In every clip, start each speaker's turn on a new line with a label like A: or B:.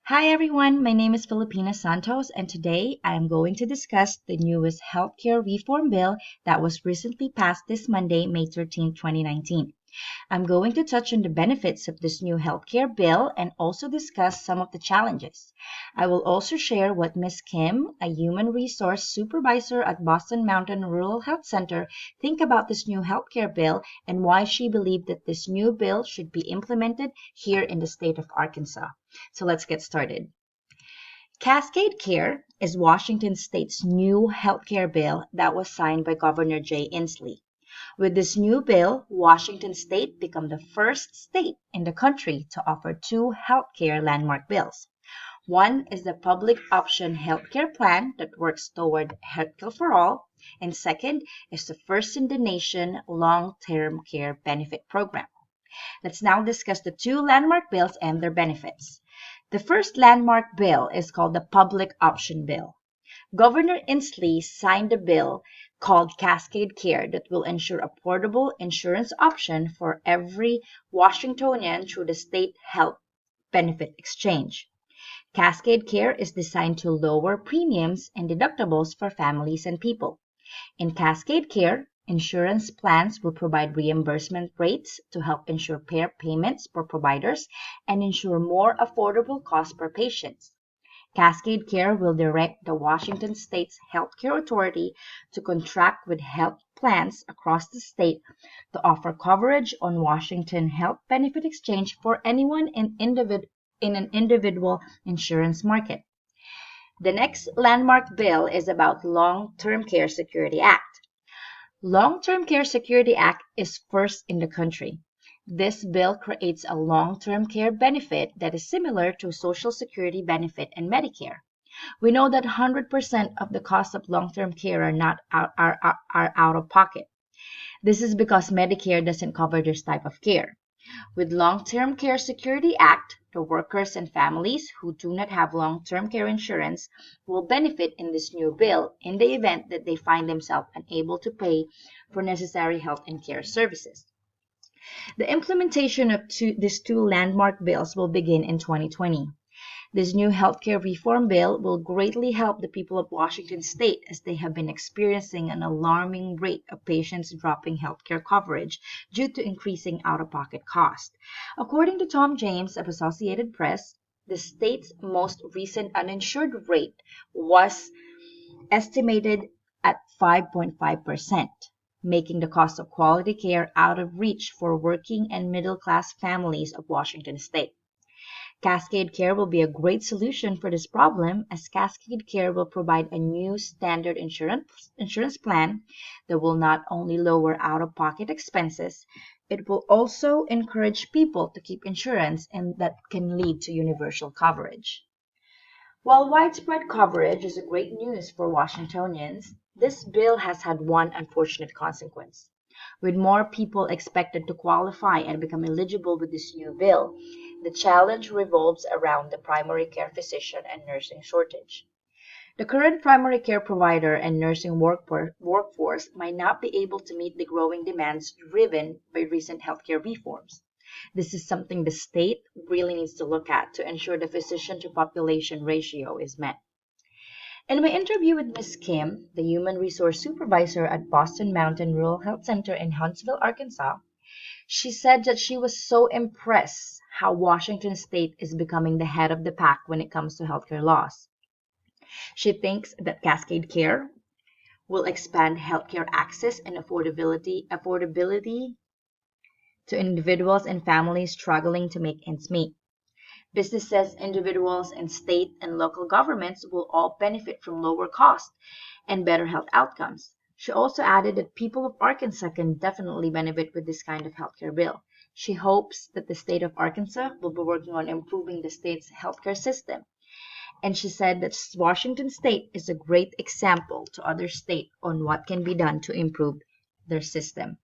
A: Hi everyone, my name is Filipina Santos, and today I am going to discuss the newest healthcare reform bill that was recently passed this Monday, May 13, 2019. I'm going to touch on the benefits of this new healthcare bill and also discuss some of the challenges. I will also share what Ms. Kim, a human resource supervisor at Boston Mountain Rural Health Center, think about this new healthcare bill and why she believed that this new bill should be implemented here in the state of Arkansas. So let's get started. Cascade Care is Washington State's new healthcare bill that was signed by Governor Jay Inslee. With this new bill, Washington State became the first state in the country to offer two healthcare landmark bills. One is the public option healthcare plan that works toward healthcare for all, and second is the first in the nation long-term care benefit program. Let's now discuss the two landmark bills and their benefits. The first landmark bill is called the Public Option Bill. Governor Inslee signed a bill called Cascade Care that will ensure a portable insurance option for every Washingtonian through the state health benefit exchange. Cascade Care is designed to lower premiums and deductibles for families and people. In Cascade Care, insurance plans will provide reimbursement rates to help ensure fair payments for providers and ensure more affordable costs per patient. Cascade Care will direct the Washington State's Healthcare Authority to contract with health plans across the state to offer coverage on Washington Health Benefit Exchange for anyone in an individual insurance market. The next landmark bill is about Long-Term Care Security Act. Long-Term Care Security Act is first in the country. This bill creates a long-term care benefit that is similar to Social Security benefit and Medicare. We know that 100% of the cost of long-term care are out of pocket. This is because Medicare doesn't cover this type of care. With Long-Term Care Security Act, the workers and families who do not have long-term care insurance will benefit in this new bill in the event that they find themselves unable to pay for necessary health and care services. The implementation of these two landmark bills will begin in 2020. This new healthcare reform bill will greatly help the people of Washington State as they have been experiencing an alarming rate of patients dropping healthcare coverage due to increasing out-of-pocket costs. According to Tom James of Associated Press, the state's most recent uninsured rate was estimated at 5.5%, making the cost of quality care out of reach for working and middle-class families of Washington State. Cascade Care will be a great solution for this problem as Cascade Care will provide a new standard insurance plan that will not only lower out-of-pocket expenses, it will also encourage people to keep insurance and that can lead to universal coverage. While widespread coverage is a great news for Washingtonians, this bill has had one unfortunate consequence. With more people expected to qualify and become eligible with this new bill, the challenge revolves around the primary care physician and nursing shortage. The current primary care provider and nursing workforce might not be able to meet the growing demands driven by recent healthcare reforms. This is something the state really needs to look at to ensure the physician to population ratio is met. In my interview with Ms. Kim, the human resource supervisor at Boston Mountain Rural Health Center in Huntsville, Arkansas, she said that she was so impressed how Washington State is becoming the head of the pack when it comes to healthcare laws. She thinks that Cascade Care will expand healthcare access and affordability to individuals and families struggling to make ends meet. Businesses, individuals, and state and local governments will all benefit from lower costs and better health outcomes. She also added that people of Arkansas can definitely benefit with this kind of healthcare bill. She hopes that the state of Arkansas will be working on improving the state's healthcare system. And she said that Washington State is a great example to other states on what can be done to improve their system.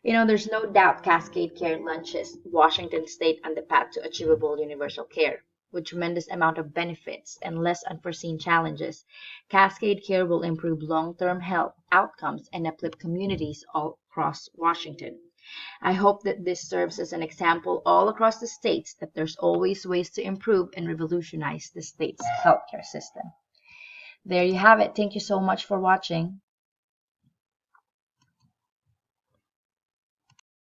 A: There's no doubt Cascade Care launches Washington State on the path to achievable universal care. With tremendous amount of benefits and less unforeseen challenges, Cascade Care will improve long-term health outcomes and uplift communities all across Washington. I hope that this serves as an example all across the states that there's always ways to improve and revolutionize the state's healthcare system. There you have it. Thank you so much for watching.